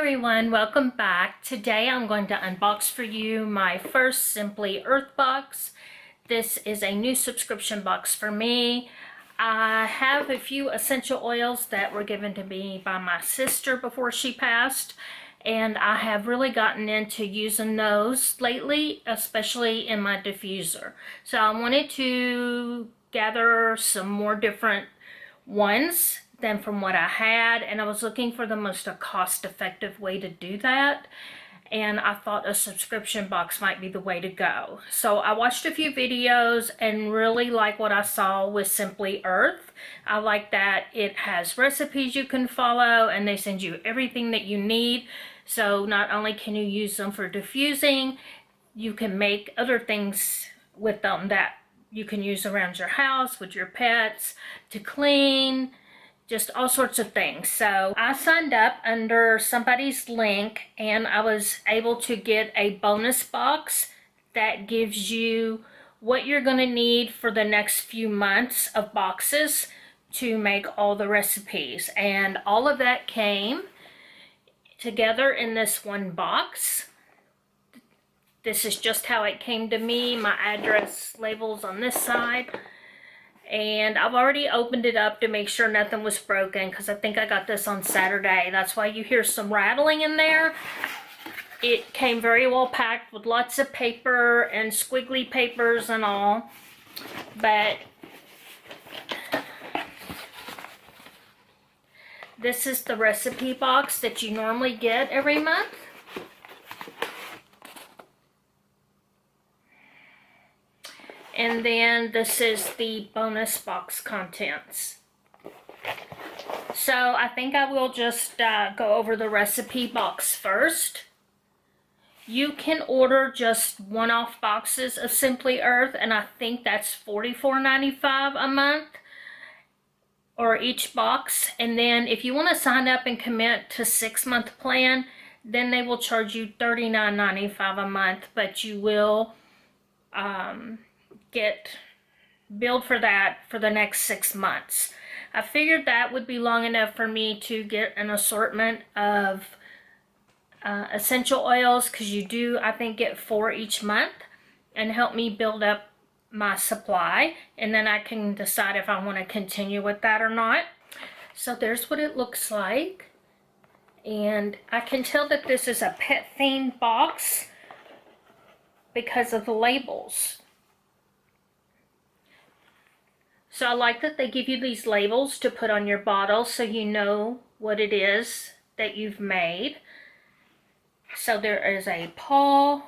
everyone, welcome back. Today I'm going to unbox for you my first Simply Earth box. This is a new subscription box for me. I have a few essential oils that were given to me by my sister before she passed, and I have really gotten into using those lately, especially in my diffuser. So I wanted to gather some more different ones than from what I had, and I was looking for the most cost-effective way to do that, and I thought a subscription box might be the way to go. So I watched a few videos and really like what I saw with Simply Earth. I like that it has recipes you can follow and they send you everything that you need. So not only can you use them for diffusing, you can make other things with them that you can use around your house with your pets, to clean, just all sorts of things. So I signed up under somebody's link and I was able to get a bonus box that gives you what you're going to need for the next few months of boxes to make all the recipes. And all of that came together in this one box. This is just how it came to me. My address labels on this side. And I've already opened it up to make sure nothing was broken because I think I got this on Saturday. That's why you hear some rattling in there. It came very well packed with lots of paper and squiggly papers and all. But this is the recipe box that you normally get every month. And then this is the bonus box contents. So I think I will just go over the recipe box first. You can order just one-off boxes of Simply Earth, and I think that's $44.95 a month, or each box. And then if you want to sign up and commit to 6-month plan, then they will charge you $39.95 a month, but you will get billed for that for the next 6 months. I figured that would be long enough for me to get an assortment of essential oils, because you do, I think, get 4 each month, and help me build up my supply, and then I can decide if I want to continue with that or not. So there's what it looks like, and I can tell that this is a pet themed box because of the labels. So I like that they give you these labels to put on your bottle so you know what it is that you've made. So there is a paw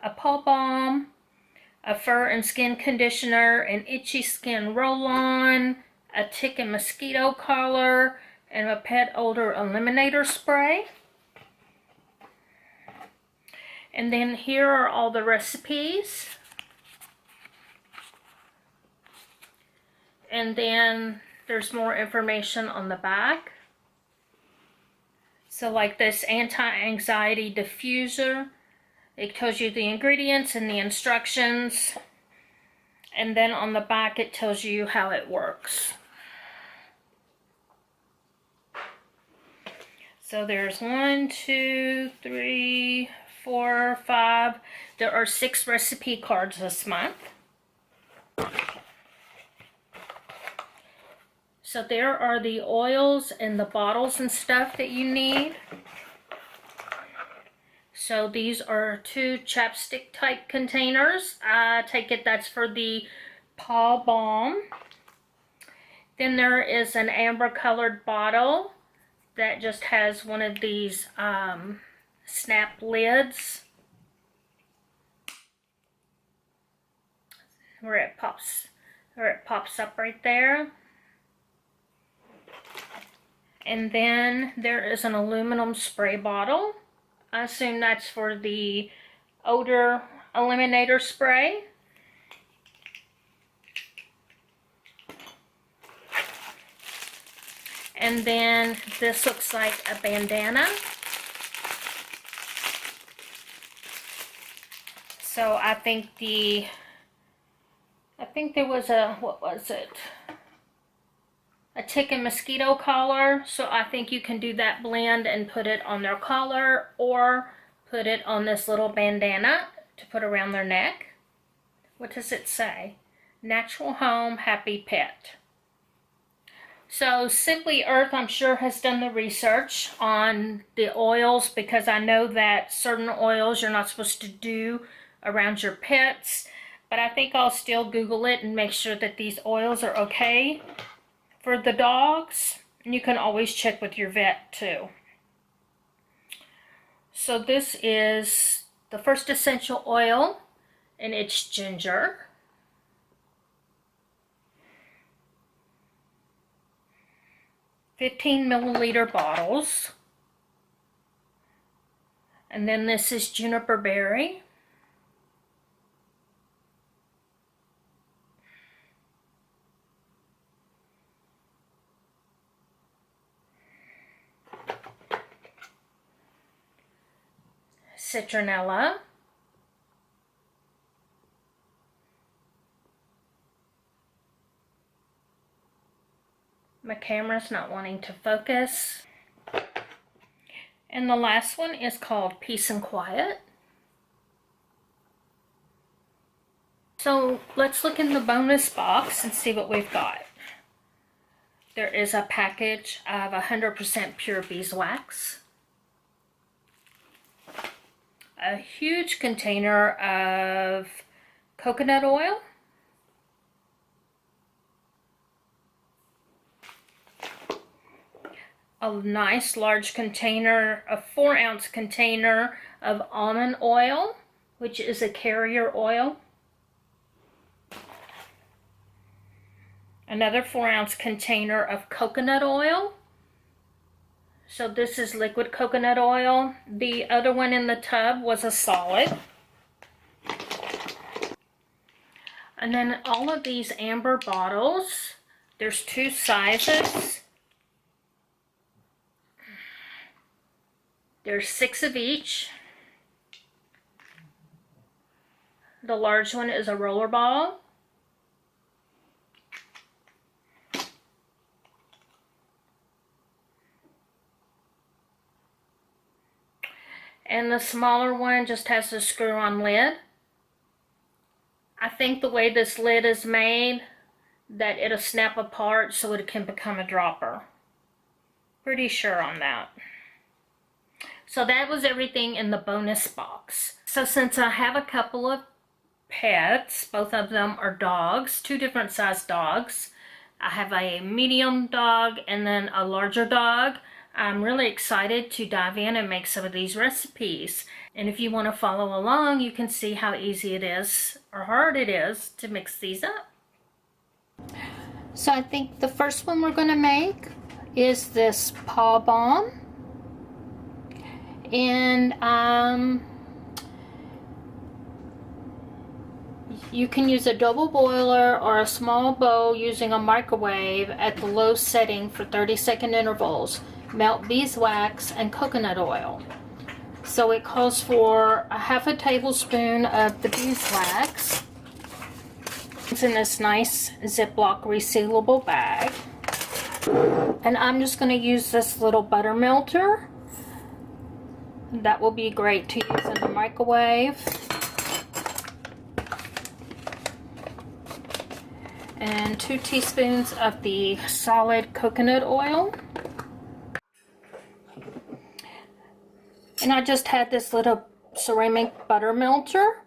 balm, a fur and skin conditioner, an itchy skin roll-on, a tick and mosquito collar, and a pet odor eliminator spray. And then here are all the recipes. And then there's more information on the back. So like this anti-anxiety diffuser, it tells you the ingredients and the instructions. And then on the back it tells you how it works. So there's 1, 2, 3, 4, 5. There are 6 recipe cards this month. So there are the oils and the bottles and stuff that you need. So these are 2 chapstick type containers. I take it that's for the paw balm. Then there is an amber colored bottle that just has one of these snap lids where it pops up right there. And then there is an aluminum spray bottle. I assume that's for the odor eliminator spray. And then this looks like a bandana. So I think there was a, what was it? a tick and mosquito collar, so I think you can do that blend and put it on their collar or put it on this little bandana to put around their neck. What does it say? Natural home, happy pet. So Simply Earth, I'm sure, has done the research on the oils, because I know that certain oils you're not supposed to do around your pets, but I think I'll still Google it and make sure that these oils are okay for the dogs. And you can always check with your vet too. So this is the first essential oil, and it's ginger. "15 milliliter bottles." And then this is juniper berry. Citronella. My camera's not wanting to focus. And the last one is called Peace and Quiet. So let's look in the bonus box and see what we've got. There is a package of 100% pure beeswax, a huge container of coconut oil, a nice large container, a 4-ounce container of almond oil, which is a carrier oil, another 4-ounce container of coconut oil. So this is liquid coconut oil. The other one in the tub was a solid. And then all of these amber bottles, there's 2 sizes. There's 6 of each. The large one is a roller ball. And the smaller one just has a screw-on lid. I think the way this lid is made, that it'll snap apart so it can become a dropper. Pretty sure on that. So that was everything in the bonus box. So since I have a couple of pets, both of them are dogs, 2 different sized dogs. I have a medium dog and then a larger dog. I'm really excited to dive in and make some of these recipes. And if you want to follow along, you can see how easy it is or hard it is to mix these up. So I think the first one we're going to make is this paw balm. And you can use a double boiler or a small bowl using a microwave at the low setting for 30-second intervals. Melt beeswax and coconut oil. So it calls for a half a tablespoon of the beeswax. It's in this nice Ziploc resealable bag. And I'm just going to use this little butter melter. That will be great to use in the microwave. And 2 teaspoons of the solid coconut oil. And I just had this little ceramic butter melter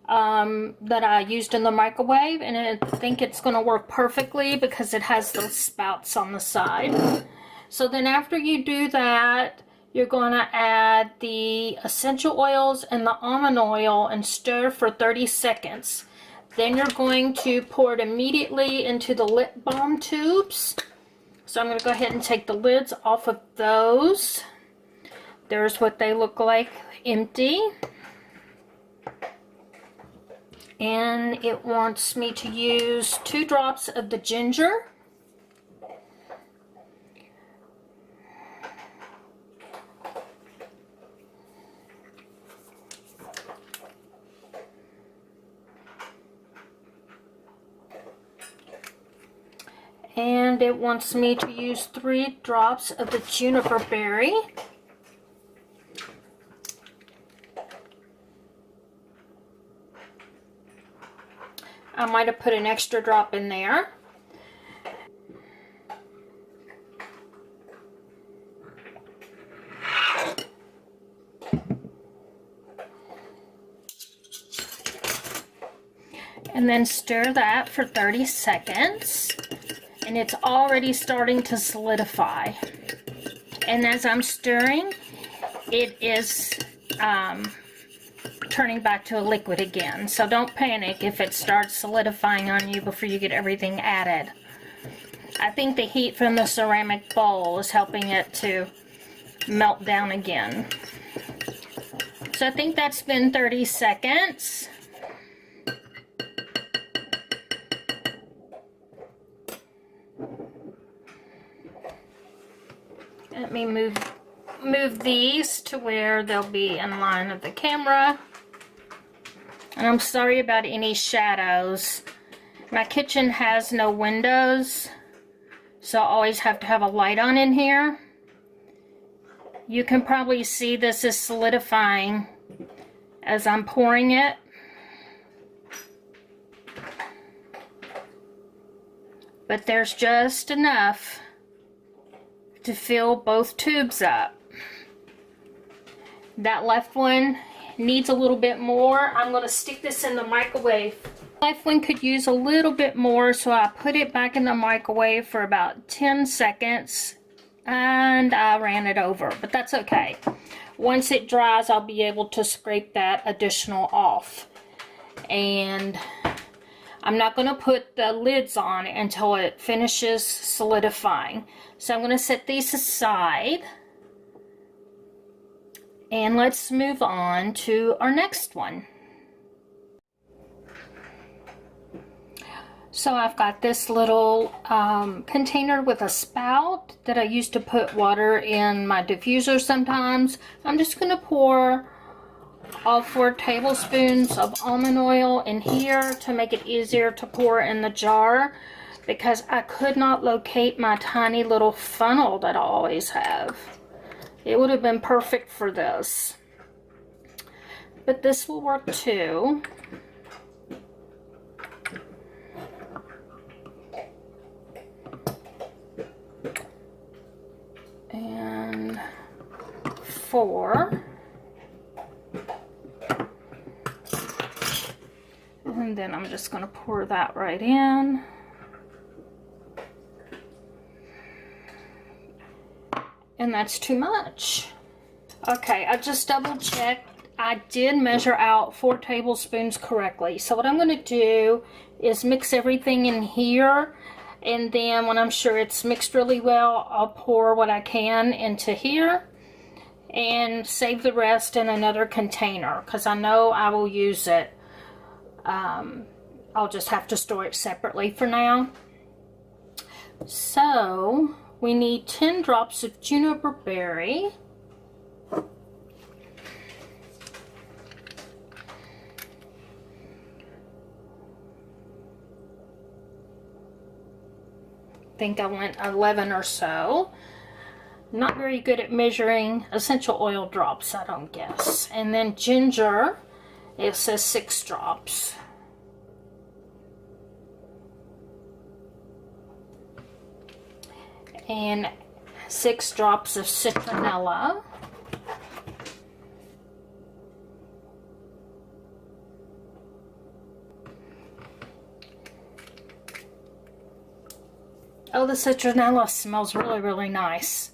that I used in the microwave, and I think it's going to work perfectly because it has those spouts on the side. So then after you do that, you're going to add the essential oils and the almond oil and stir for 30 seconds. Then you're going to pour it immediately into the lip balm tubes. So I'm going to go ahead and take the lids off of those. There's what they look like empty. And it wants me to use 2 drops of the ginger. And and it wants me to use 3 drops of the juniper berry. I might have put an extra drop in there. And then stir that for 30 seconds. And it's already starting to solidify. And as I'm stirring, it is turning back to a liquid again. So don't panic if it starts solidifying on you before you get everything added. I think the heat from the ceramic bowl is helping it to melt down again. So I think that's been 30 seconds. Let me move these to where they'll be in line of the camera. And I'm sorry about any shadows. My kitchen has no windows, so I always have to have a light on in here. You can probably see this is solidifying as I'm pouring it. But there's just enough to fill both tubes up. That left one needs a little bit more. I'm going to stick this in the microwave. Left one could use a little bit more, so I put it back in the microwave for about 10 seconds and I ran it over, but that's okay. Once it dries, I'll be able to scrape that additional off. And I'm not going to put the lids on until it finishes solidifying. So I'm going to set these aside. And let's move on to our next one. So I've got this little container with a spout that I used to put water in my diffuser sometimes. I'm just going to pour all 4 tablespoons of almond oil in here to make it easier to pour in the jar, because I could not locate my tiny little funnel that I always have. It would have been perfect for this, but this will work too. And 4. And then I'm just going to pour that right in. And that's too much. Okay, I just double checked. I did measure out 4 tablespoons correctly. So what I'm going to do is mix everything in here. And then when I'm sure it's mixed really well, I'll pour what I can into here and save the rest in another container, because I know I will use it. I'll just have to store it separately for now. So we need 10 drops of juniper berry. I think I went 11 or so. Not very good at measuring essential oil drops, I don't guess. And then ginger, it says 6 drops. And 6 drops of citronella. Oh, the citronella smells really, really nice.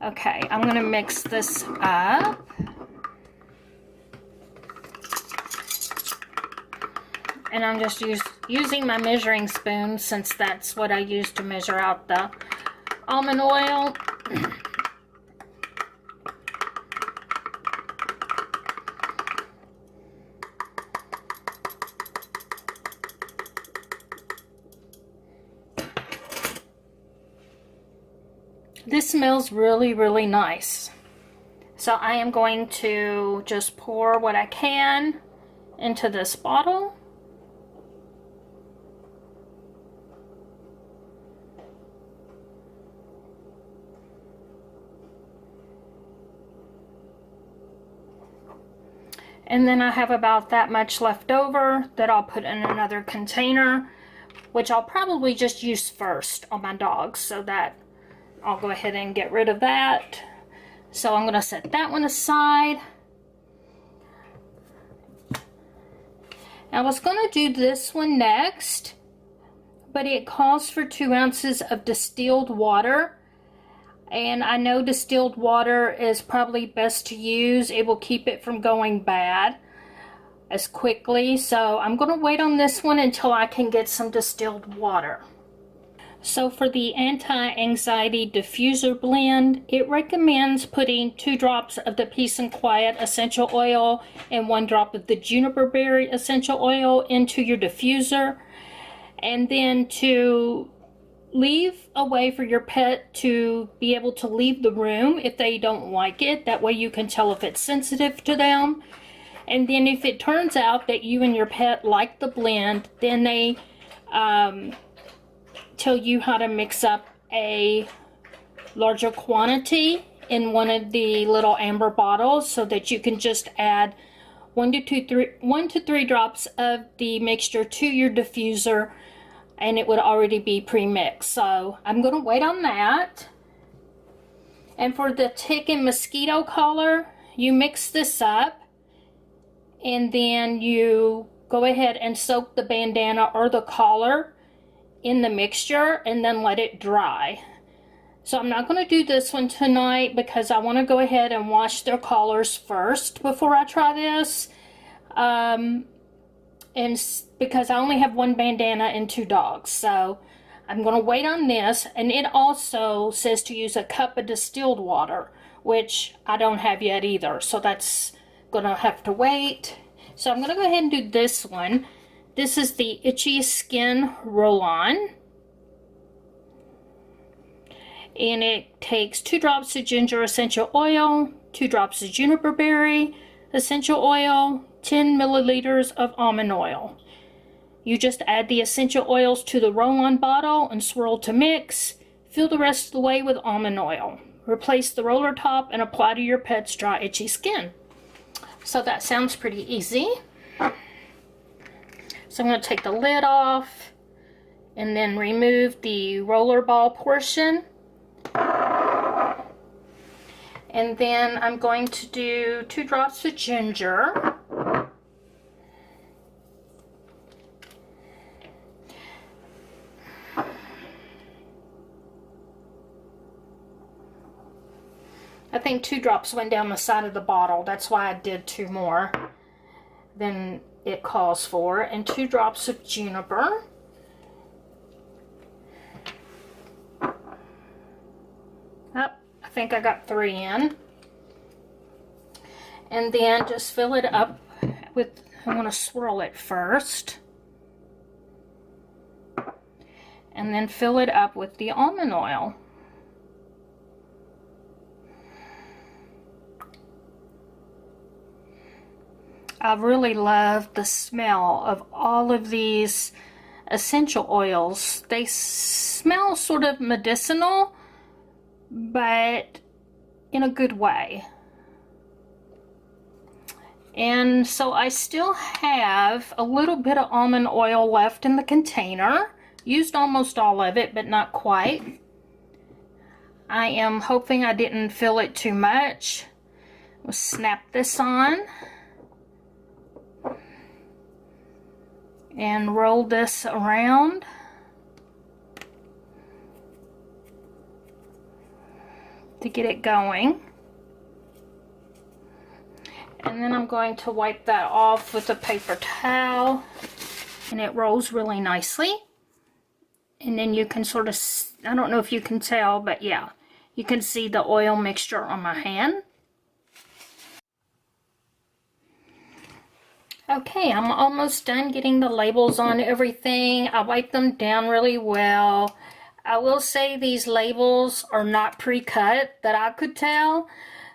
Okay, I'm going to mix this up. And I'm just using my measuring spoon, since that's what I use to measure out the almond oil. This smells really, really nice. So I am going to just pour what I can into this bottle. And then I have about that much left over that I'll put in another container, which I'll probably just use first on my dogs, so that I'll go ahead and get rid of that. So I'm going to set that one aside. I was going to do this one next, but it calls for 2 ounces of distilled water. And I know distilled water is probably best to use. It will keep it from going bad as quickly. So I'm going to wait on this one until I can get some distilled water. So for the anti-anxiety diffuser blend, it recommends putting 2 drops of the Peace and Quiet essential oil and 1 drop of the juniper berry essential oil into your diffuser, and then to leave a way for your pet to be able to leave the room if they don't like it. That way you can tell if it's sensitive to them. And then if it turns out that you and your pet like the blend, then they tell you how to mix up a larger quantity in one of the little amber bottles, so that you can just add 1 to 3 drops of the mixture to your diffuser, and it would already be pre-mixed. So I'm going to wait on that. And for the tick and mosquito collar, you mix this up, and then you go ahead and soak the bandana or the collar in the mixture and then let it dry. So I'm not going to do this one tonight because I want to go ahead and wash their collars first before I try this. And because I only have 1 bandana and 2 dogs, so I'm going to wait on this. And it also says to use a cup of distilled water, which I don't have yet either, so that's going to have to wait. So I'm going to go ahead and do this one. This is the Itchy Skin Roll-On, and it takes 2 drops of ginger essential oil, 2 drops of juniper berry essential oil, 10 milliliters of almond oil. You just add the essential oils to the roll-on bottle and swirl to mix. Fill the rest of the way with almond oil. Replace the roller top and apply to your pet's dry, itchy skin. So that sounds pretty easy. So I'm going to take the lid off and then remove the roller ball portion. And then I'm going to do 2 drops of ginger. I think 2 drops went down the side of the bottle. That's why I did 2 more than it calls for. And 2 drops of juniper. I think I got 3 in. And then just fill it up with, I want to swirl it first. And then fill it up with the almond oil. I really love the smell of all of these essential oils. They smell sort of medicinal, but in a good way. And so I still have a little bit of almond oil left in the container. Used almost all of it, but not quite. I am hoping I didn't fill it too much. We'll snap this on and roll this around. To get it going. And then I'm going to wipe that off with a paper towel, and it rolls really nicely. And then you can sort of, I don't know if you can tell, but yeah, you can see the oil mixture on my hand. Okay, I'm almost done getting the labels on everything. I wiped them down really well. I will say these labels are not pre-cut that I could tell,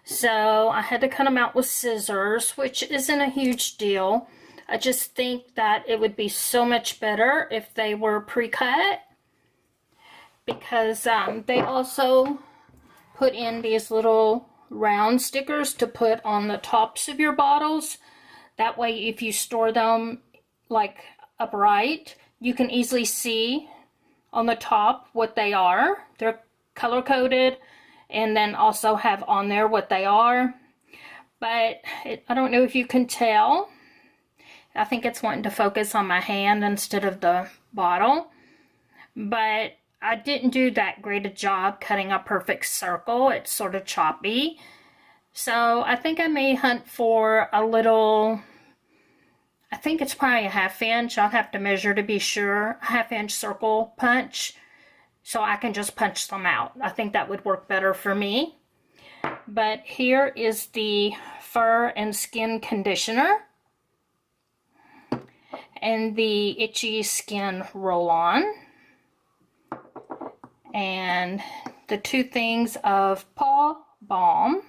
so I had to cut them out with scissors, which isn't a huge deal. I just think that it would be so much better if they were pre-cut, because they also put in these little round stickers to put on the tops of your bottles. That way, if you store them like upright, you can easily see on the top what they are. They're color coded, and then also have on there what they are. But I don't know if you can tell. I think it's wanting to focus on my hand instead of the bottle. But I didn't do that great a job cutting a perfect circle. It's sort of choppy. So I think I may hunt for a little, I think it's probably a 1/2 inch. I'll have to measure to be sure. A 1/2 inch circle punch, so I can just punch them out. I think that would work better for me. But here is the fur and skin conditioner and the itchy skin roll-on, and the 2 things of paw balm.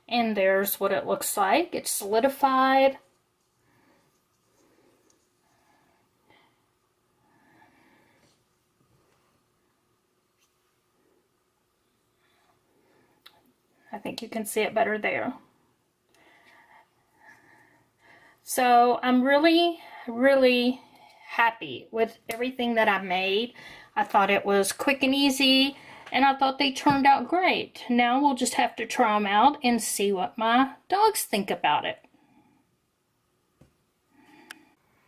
And there's what it looks like. It's solidified. I think you can see it better there. So I'm really happy with everything that I made. I thought it was quick and easy, and I thought they turned out great. Now we'll just have to try them out and see what my dogs think about it.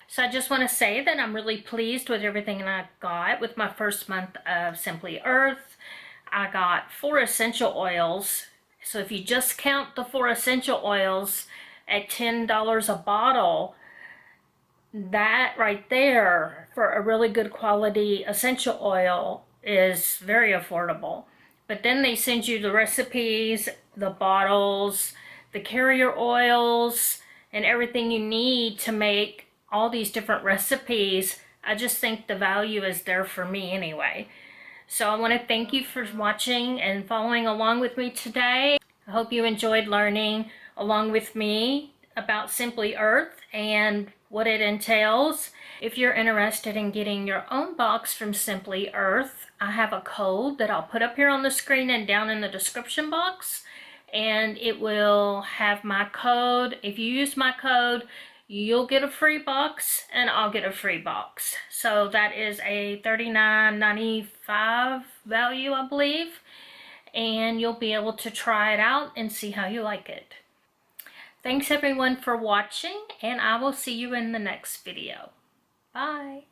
So I just want to say that I'm really pleased with everything I got with my first month of Simply Earth. I got 4 essential oils. So if you just count the 4 essential oils at $10 a bottle, that right there for a really good quality essential oil is very affordable. But then they send you the recipes, the bottles, the carrier oils, and everything you need to make all these different recipes. I just think the value is there for me anyway. So I want to thank you for watching and following along with me today. I hope you enjoyed learning along with me about Simply Earth and what it entails. If you're interested in getting your own box from Simply Earth, I have a code that I'll put up here on the screen and down in the description box, and it will have my code. If you use my code, you'll get a free box and I'll get a free box. So that is a $39.95 value, I believe, and you'll be able to try it out and see how you like it. Thanks everyone for watching, and I will see you in the next video. Bye.